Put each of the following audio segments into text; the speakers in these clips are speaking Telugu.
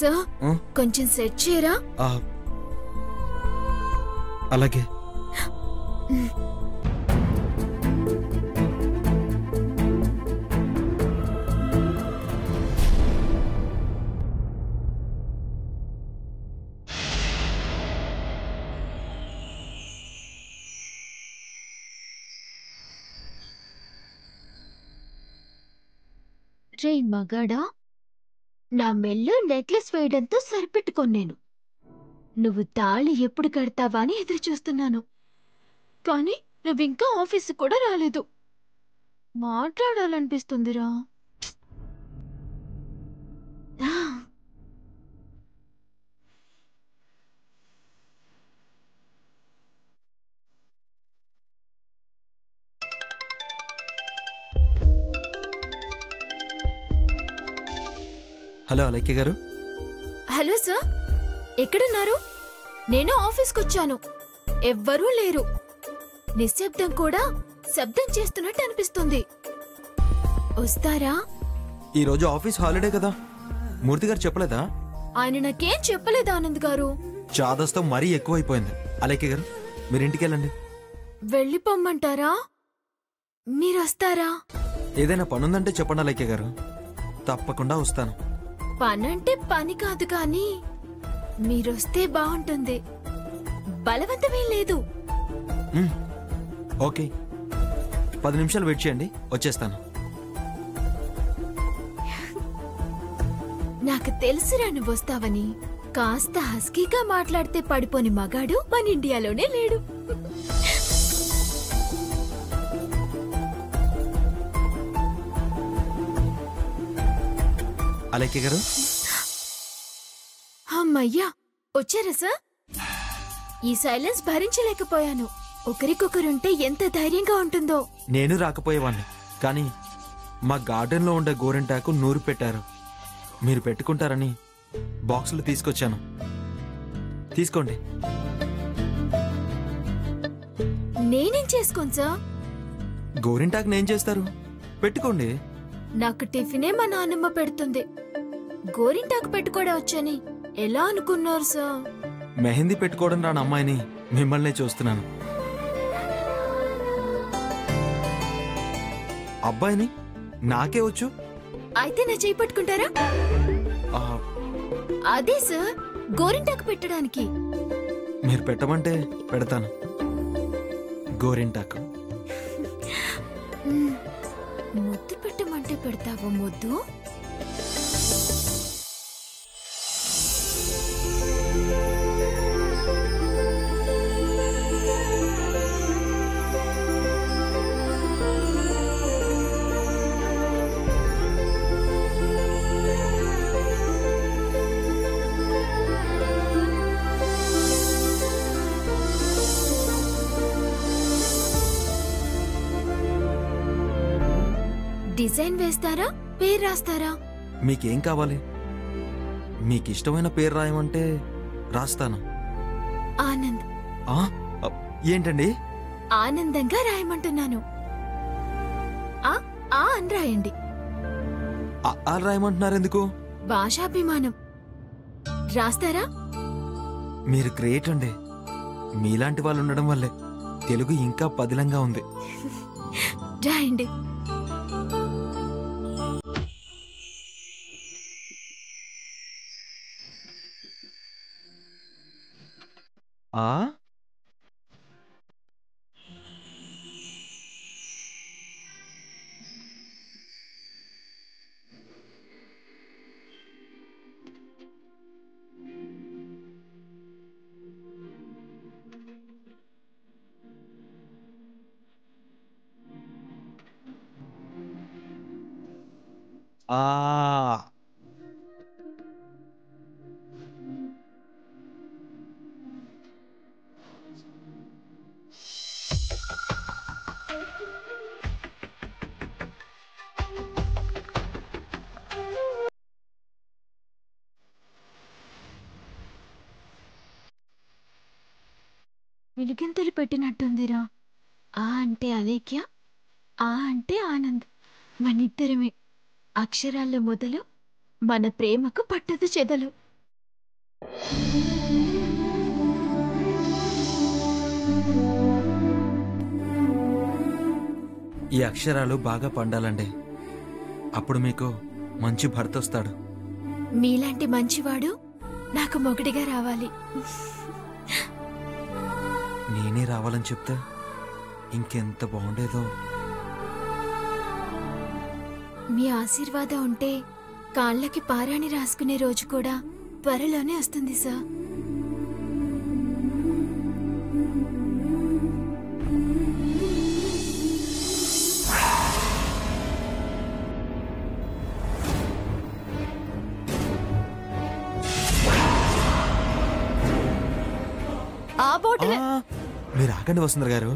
సార్ కొంచెం సెట్ చేయరా? అలాగే. రే మగాడా, నా మెల్లో నెక్లెస్ వేయడంతో సరిపెట్టుకోను. నువ్వు తాళి ఎప్పుడు కడతావా అని ఎదురు చూస్తున్నాను. కానీ నువ్వింకా ఆఫీసు కూడా రాలేదు. మాట్లాడాలనిపిస్తుందిరా. హలో అలైక్య గారు. హలో సార్, ఎక్కడున్నారు? నేను ఆఫీస్కొచ్చాను, ఎవ్వరూ లేరు. నిశ్శబ్దం కూడా శబ్దం చేస్తున్నట్టు అనిపిస్తుంది. వస్తారా? ఈరోజు ఆఫీస్ హాలిడే కదా, మూర్తి గారు చెప్పలేదా? ఆయన నాకేం చెప్పలేదు ఆనంద్ గారు. చాదస్తం మరీ ఎక్కువైపోయింది. అలైక్య గారు మీరు ఇంటికి వెళ్ళండి. వెళ్ళిపోమ్మంటారా? మీరొస్తారా? ఏదైనా పనుందంటే చెప్పండి అలైక్య గారు, తప్పకుండా వస్తాను. పనంటే పని కాదు కానీ మీరొస్తే బాగుంటుంది. బలవంతమేం లేదు. ఓకే, 10 నిమిషాలు వెయిట్ చేయండి, వచ్చేస్తాను. నాకు తెలుసురా నువ్వు వస్తావని. కాస్త హస్కీగా మాట్లాడితే పడిపోని మగాడు మన ఇండియాలోనే లేడు. అలైక్య గారు. అమ్మయ్యా, వచ్చారా సార్? ఈ సైలెన్స్ భరించలేకపోయాను. ఒకరికొకరుంటే ఎంత ధైర్యంగా ఉంటుందో. నేను రాకపోయేవాణ్ణి, కానీ మా గార్డెన్లో ఉండే గోరింటాకు నూరు పెట్టారు. మీరు పెట్టుకుంటారని బాక్సులు తీసుకొచ్చాను, తీసుకోండి. నేనేం చేసుకోను సార్? గోరింటాకు నేం చేస్తారు, పెట్టుకోండి. నాకు టిఫినే మా నాన్నమ్మ పెడుతుంది. గోరింటాకు పెట్టుకోవడం వచ్చని ఎలా అనుకున్నారు సార్? మెహందీ పెట్టుకోవడం రాని అమ్మాయిని మిమ్మల్నే చూస్తున్నాను. అబ్బాయిని నాకే వచ్చు. అయితే నా చేయి పట్టుకుంటారా? అదే సార్, గోరింటాకు పెట్టడానికి. మీరు పెట్టమంటే పెడతాను. గోరింటాకు ముద్దు పెట్టమంటే పెడతావా ముద్దు? డిజైన్ వేస్తారా, పేరు రాస్తారా? మీకేం కావాలి? మీకు ఇష్టమైన పేరు రాయమంటే రాస్తాను. ఆనంద్. ఏంటండి? ఆనందంగా రాయమంటున్నాను. అని రాయండి. రాయమంటున్నారు ఎందుకు? భాషాభిమానం. రాస్తారా? మీరు గ్రేట్ అండి. మీలాంటి వాళ్ళు ఉండడం వల్లే తెలుగు ఇంకా పదిలంగా ఉంది. రాయండి. విలిగింతలు పెట్టినట్టుందిరా. ఆ అంటే అలేఖ్య, ఆ అంటే ఆనంద్. మనిద్దరమే. అక్షరాల్లో మొదలు, మన ప్రేమకు పట్టదు చెదలు. ఈ అక్షరాలు బాగా పండాలండి. అప్పుడు మీకు మంచి భర్త వస్తాడు. మీలాంటి మంచివాడు నాకు మొగుడిగా రావాలి. నేనే రావాలని చెప్తే ఇంకెంత బాగుండేదో. మీ ఆశీర్వాదం ఉంటే కాళ్ళకి పారాణి రాసుకునే రోజు కూడా త్వరలోనే వస్తుంది సార్. ఆ బాటిల్ మీరు ఆగండి వసుంధర గారు.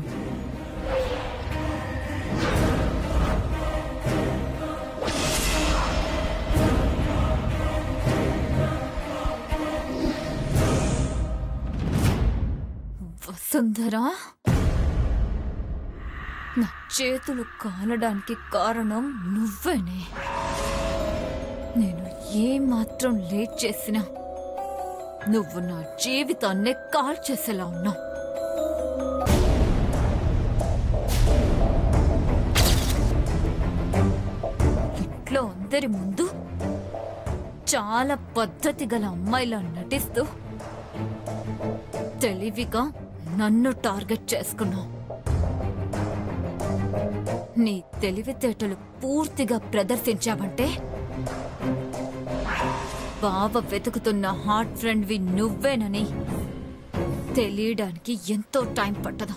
వసుంధర, నా చేతులు కాలడానికి కారణం నువ్వేనే. నేను ఏమాత్రం లేట్ చేసినా నువ్వు నా జీవితాన్నే కాల్ చేసేలా ఉన్నావు. ఇంట్లో అందరి ముందు చాలా పద్ధతి గల అమ్మాయిలా నటిస్తూ తెలివిగా నన్ను టార్గెట్ చేసుకున్నావు. నీ తెలివితేటలు పూర్తిగా ప్రదర్శించావంటే బావ వెతుకుతున్న హార్ట్ ఫ్రెండ్వి నువ్వేనని తెలియడానికి ఎంతో టైం పట్టదు.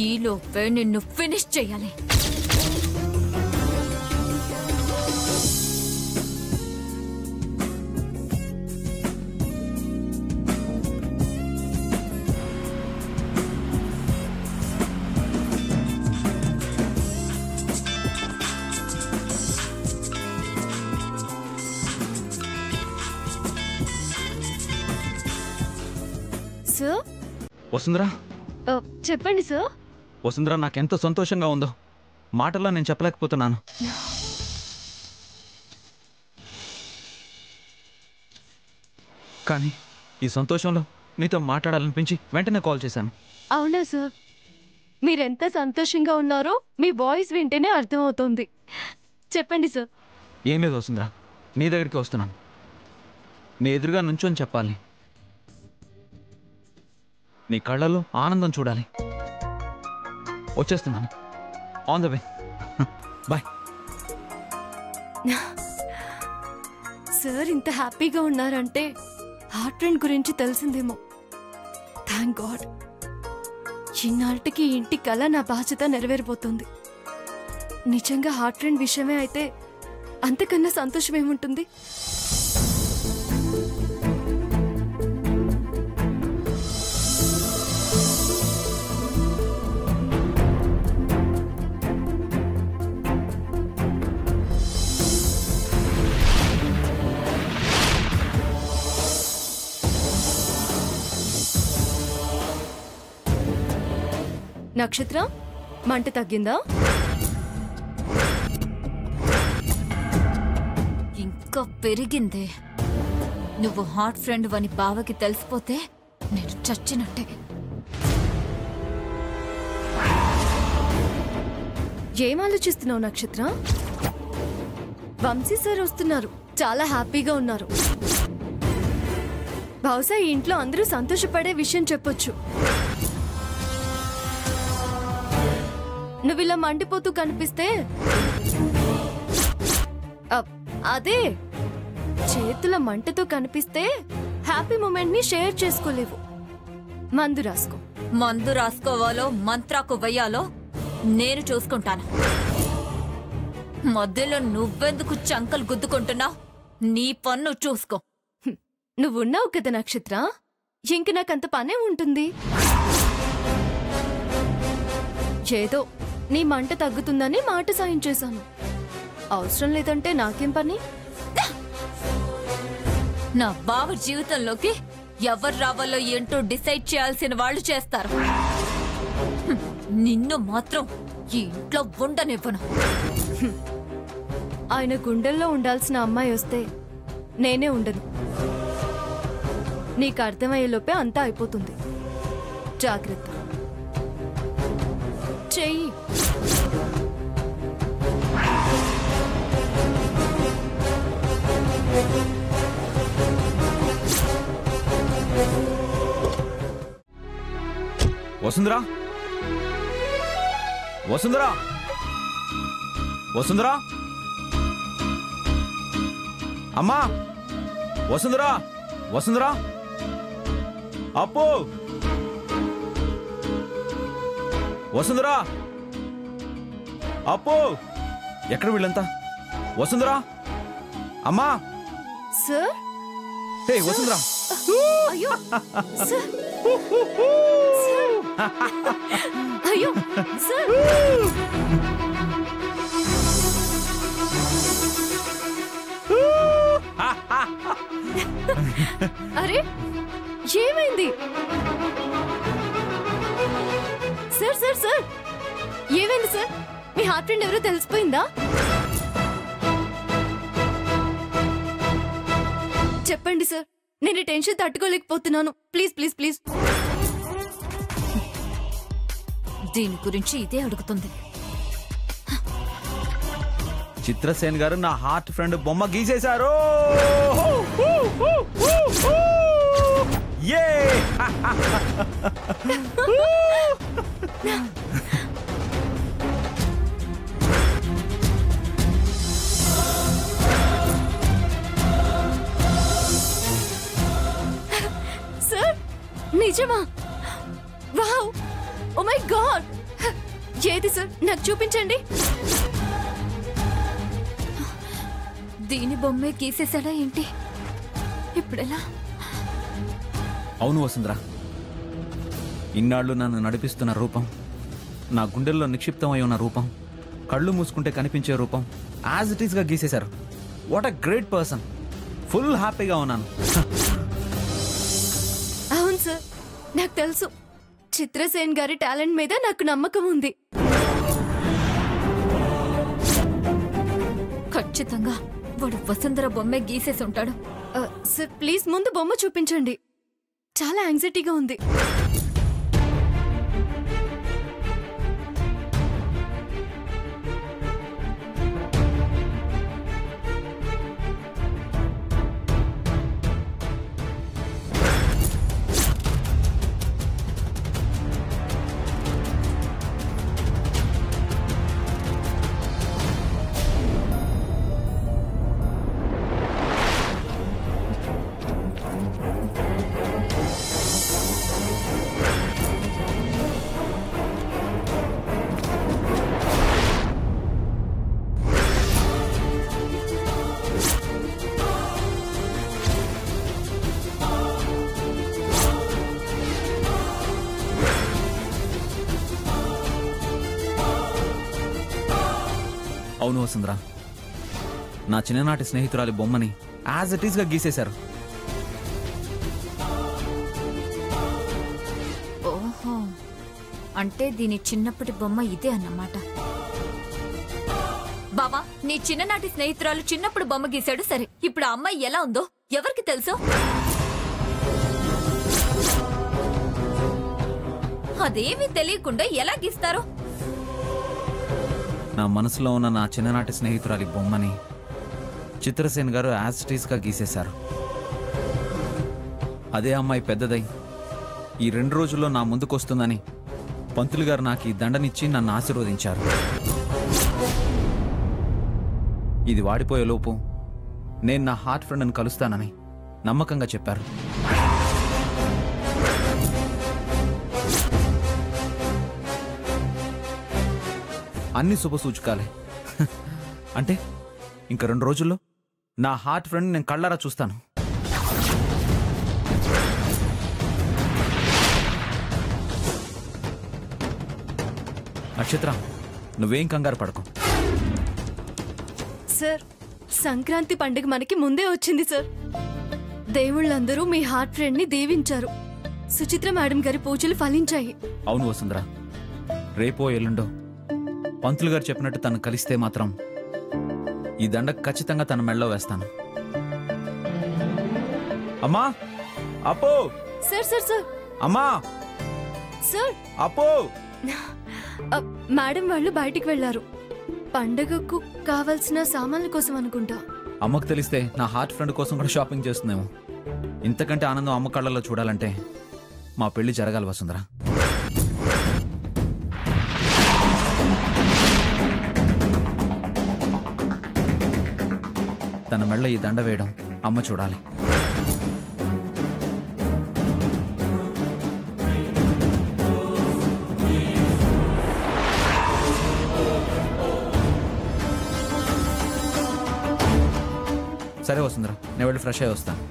ఈలోపే నిన్ను ఫినిష్ చేయాలి. సార్, వసుంధరా, చెప్పండి సార్. వసుంధరా, నాకెంతో సంతోషంగా ఉందో మాటల్లో నేను చెప్పలేకపోతున్నాను. కానీ ఈ సంతోషంలో నీతో మాట్లాడాలనిపించి వెంటనే కాల్ చేశాను. అవునా సార్, మీరెంత సంతోషంగా ఉన్నారో మీ వాయిస్ వింటేనే అర్థమవుతుంది. చెప్పండి సార్. ఏం లేదు వసుంధరా, నీ దగ్గరికి వస్తున్నాను. నీ ఎదురుగా నుంచొని చెప్పాలి. నీ కళ్ళలో ఆనందం చూడాలి. వచ్చేస్తున్నాను. On the way. Bye. Sir ఇంత హ్యాపీగా ఉన్నారంటే హార్ట్ ఫ్రెండ్ గురించి తెలిసిందేమో. Thank God. ఇన్నాళ్ళకి ఇంటి కల నా బాధ్యత నెరవేరిపోతుంది. నిజంగా హార్ట్ ఫ్రెండ్ విషయమే అయితే అంతకన్నా సంతోషం ఏముంటుంది? నక్షత్ర, మంట తగ్గిందా? ఇంకా పెరిగిందే. నువ్వు హార్ట్ ఫ్రెండ్ అని బావకి తెలిసిపోతే నేను చచ్చినట్టే. ఏం ఆలోచిస్తున్నావు నక్షత్ర? వంశీ సార్ వస్తున్నారు. చాలా హ్యాపీగా ఉన్నారు. బహుశా ఈ ఇంట్లో అందరూ సంతోషపడే విషయం చెప్పొచ్చు. నువ్వు ఇలా మండిపోతూ కనిపిస్తే అదే చేతుల మంటతో కనిపిస్తే హ్యాపీ మూమెంట్ ని షేర్ చేసుకోలేవు. మందు రాసుకో. మందు రాసుకోవాలో మంత్రాకు వెయ్యాలో నేను చూసుకుంటాను. మధ్యలో నువ్వెందుకు చంకలు గుద్దుకుంటున్నావు? నీ పన్ను చూసుకో. నువ్వున్నావు కదా నక్షత్ర, ఇంక నాకంత పనే ఉంటుంది. ఏదో నీ మంట తగ్గుతుందని మాట సాయం చేశాను. అవసరం లేదంటే నాకేం పని? నా బావ జీవితంలోకి ఎవరు రావాలో ఏంటో డిసైడ్ చేయాల్సిన వాళ్ళు చేస్తారు. నిన్ను మాత్రం ఈ ఇంట్లో ఉండనివ్వను. ఆయన గుండెల్లో ఉండాల్సిన అమ్మాయి వస్తే నేనే ఉండను. నీకు అర్థమయ్యేలోపే అంతా అయిపోతుంది. జాగ్రత్త. చెయ్యి. వసుంధరా, వసుంధరా, వసుంధరా, అమ్మా, వసుంధరా, వసుంధరా, అప్పు, వసుంధరా, అప్పు, ఎక్కడ వీళ్ళంతా? వసుంధరా, అమ్మా. సార్. హే వసుంధరా. అయ్యో సార్. అయ్యో సార్. అరే ఏమైంది సార్? సార్ సార్ ఏమైంది సార్? మీ హార్ట్ ఫ్రెండ్ ఎవరో తెలిసిపోయిందా? చెప్పండి సార్, నేను టెన్షన్ తట్టుకోలేకపోతున్నాను. Please please please. దీని గురించి ఇదే అడుగుతుంది. చిత్రసేన్ గారు నా హార్ట్ ఫ్రెండ్ బొమ్మ గీసేశారు. సార్ నిజమా? Wow, oh my God. ఏది సార్, నాకు చూపించండి. దీని బొమ్మే గీసేసాడా ఏంటి? ఇప్పుడెలా? అవును వసుంధరా, ఇన్నాళ్ళు నన్ను నడిపిస్తున్న రూపం, నా గుండెల్లో నిక్షిప్తమై ఉన్న రూపం, కళ్ళు మూసుకుంటే కనిపించే రూపం యాజ్ ఇట్ ఈస్గా గీసేశారు. What a great person. Full హ్యాపీగా ఉన్నాను. అవును సార్, నాకు తెలుసు. చిత్రసేన్ గారి టాలెంట్ మీద నాకు నమ్మకం ఉంది. ఖచ్చితంగా వాడు వసుంధర బొమ్మే గీసేసి ఉంటాడు. సార్ ప్లీజ్ ముందు బొమ్మ చూపించండి. చాలా యాంగ్జైటీగా ఉంది. అవును వసుంధరా, నా చిన్ననాటి స్నేహితురాలి బొమ్మని యాజ్ ఇట్ ఈస్గా గీసేశారు. ఓహో, అంటే దీని చిన్నప్పటి బొమ్మ ఇదే అన్నమాట. బావా, నీ చిన్ననాటి స్నేహితురాలు చిన్నప్పుడు బొమ్మ గీశాడు సరే, ఇప్పుడు ఆ అమ్మాయి ఎలా ఉందో ఎవరికి తెలుసు? అదేమీ తెలియకుండా ఎలా గీస్తారు? నా మనసులో ఉన్న నా చిన్ననాటి స్నేహితురాలి బొమ్మని చిత్రసేన్ గారు యాజ్ ఇట్ ఈస్గా గీసేశారు. అదే అమ్మాయి పెద్దదై ఈ 2 రోజుల్లో నా ముందుకొస్తుందని పంతులు గారు నాకు ఈ దండనిచ్చి నన్ను ఆశీర్వదించారు. ఇది వాడిపోయే లోపు నేను నా హార్ట్ ఫ్రెండ్ని కలుస్తానని నమ్మకంగా చెప్పారు. అన్ని శుభసూచకాలే. అంటే ఇంక 2 రోజుల్లో నా హార్ట్ ఫ్రెండ్ నేను కళ్ళారా చూస్తాను. నక్షత్ర, నువ్వేం కంగారు పడకు. సార్ సంక్రాంతి పండుగ మనకి ముందే వచ్చింది సార్. దేవుళ్ళందరూ మీ హార్ట్ ఫ్రెండ్ ని దీవించారు. సుచిత్ర మేడం గారి పూజలు ఫలించాయి. అవును వసుంధరా, రేపో ఎల్లుండో పంతులు గారు చెప్పినట్టు తను కలిస్తే మాత్రం ఈ దండ ఖచ్చితంగా తన మెళ్ళలో వేస్తాను. అమ్మా అప్పు సార్ సార్ సార్ అమ్మా సార్ అప్పు మేడం వాళ్ళు బయటికి వెళ్లారు. పండగకు కావాల్సిన సామాన్ల కోసం అనుకుంటా. అమ్మకు తెలిస్తే నా హార్ట్ ఫ్రెండ్ కోసం కూడా షాపింగ్ చేస్తుందేమో. ఇంతకంటే ఆనందం అమ్మ కళ్ళల్లో చూడాలంటే మా పెళ్లి జరగాలి వసుంధర. తన మెళ్ళ ఈ దండ వేయడం అమ్మ చూడాలి. సరే వసుంధర, నేను వెళ్ళి ఫ్రెష్ అయ్యి వస్తాను.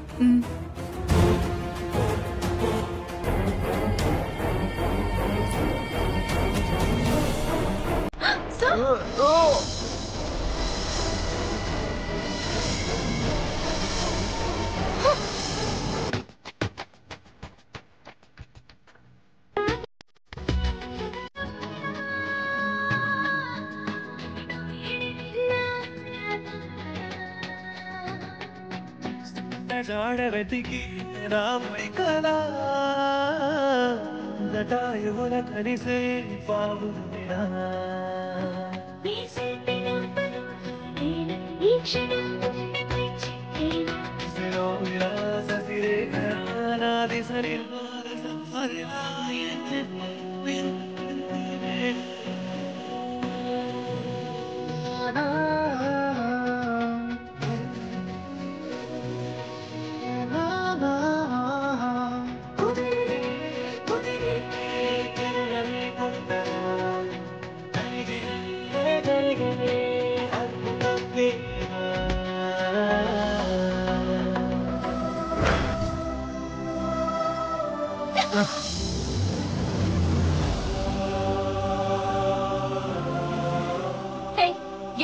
వెతికి రాముడి కళ జటాయువుల కలిసే బాబురా నాది సరి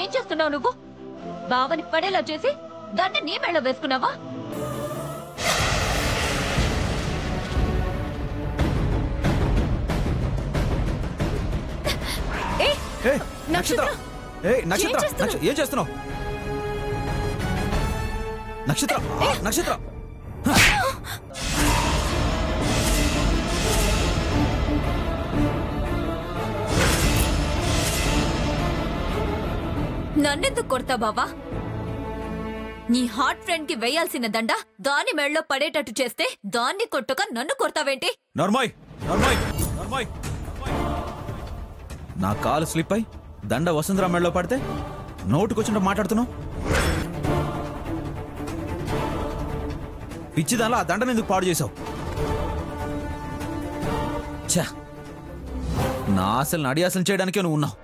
ఏం చేస్తున్నావు నువ్వు? బావని పడేలా చేసి దాన్ని నీ మెళ్ళ వేసుకున్నావా? నక్షత్ర, ఏం చేస్తున్నావు? నక్షత్ర, నక్షత్ర, నన్నెందుకు కొడతా బావా? నీ హార్ట్ ఫ్రెండ్ కి వేయాల్సిన దండ దాని మెళ్ళలో పడేటట్టు చేస్తే దాన్ని కొట్టక నన్ను కొడతావేంటి? నర్మాయ్, నర్మాయ్, నర్మాయ్. నా కాలు స్లిప్ అయి దండ వసుంధర మెళ్ళలో పడితే నోటుకొచ్చింట మాట్లాడుతున్నావు. పిచ్చిదాలా ఆ దండను ఎందుకు పాడు చేశావు? ఛా, నా ఆశలు నడి ఆశలు చేయడానికే నువ్వు ఉన్నావు.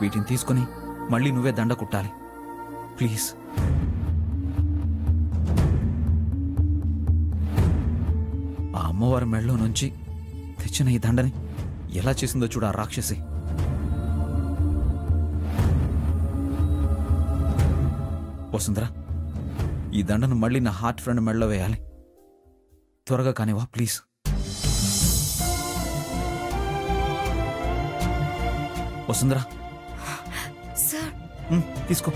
వీటిని తీసుకుని మళ్ళీ నువ్వే దండ కుట్టాలి ప్లీజ్. ఆ అమ్మవారి మెళ్ళలో నుంచి తెచ్చిన ఈ దండని ఎలా చేసిందో చూడు ఆ రాక్షసి. వసుంధర, ఈ దండను మళ్ళీ నా హార్ట్ ఫ్రెండ్ మెళ్ళలో వేయాలి. త్వరగా కానివా ప్లీజ్. వసుంధర, తీసుకో.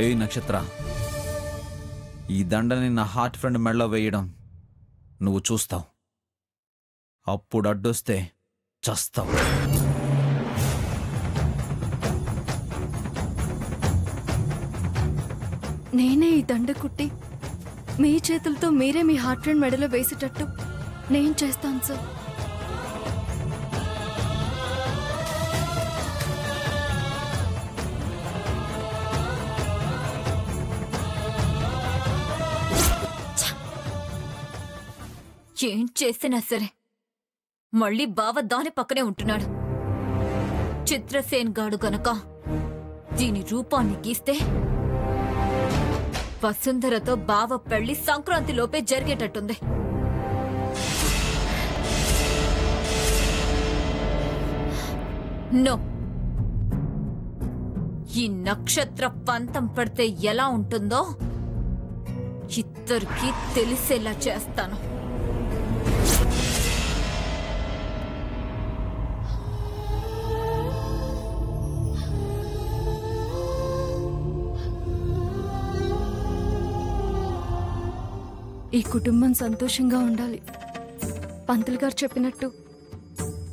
ఏ నక్షత్ర, ఈ దండని నా హార్ట్ ఫ్రెండ్ మెళ్ళలో వేయడం నువ్వు చూస్తావు. అప్పుడు అడ్డొస్తే చస్తావు. నేనే ఈ దండ కుట్టి మీ చేతులతో మీరే మీ హార్ట్ ఫ్రెండ్ మెడలో వేసేటట్టు నేను చేస్తాను సార్. ఏం చేసినా సరే మళ్ళీ బావ దాని పక్కనే ఉంటున్నాడు. చిత్రసేన్ గాడు గనక దీని రూపాన్ని గీస్తే వసుంధరతో బావ పెళ్లి సంక్రాంతిలోపే జరిగేటట్టుంది. నో, ఈ నక్షత్ర పంతం పడితే ఎలా ఉంటుందో ఇద్దరికి తెలిసేలా చేస్తాను. ఈ కుటుంబం సంతోషంగా ఉండాలి. పంతులు గారు చెప్పినట్టు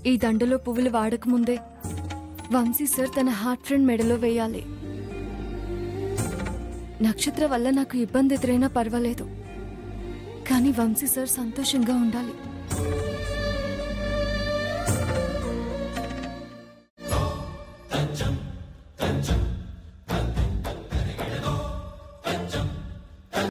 ఈ దండలో పువ్వులు వాడకముందే వంశీ సార్ తన హార్ట్ ఫ్రెండ్ మెడలో వేయాలి. నక్షత్ర వల్ల నాకు ఇబ్బంది ఎదురైనా పర్వాలేదు, కానీ వంశీ సార్ సంతోషంగా ఉండాలి.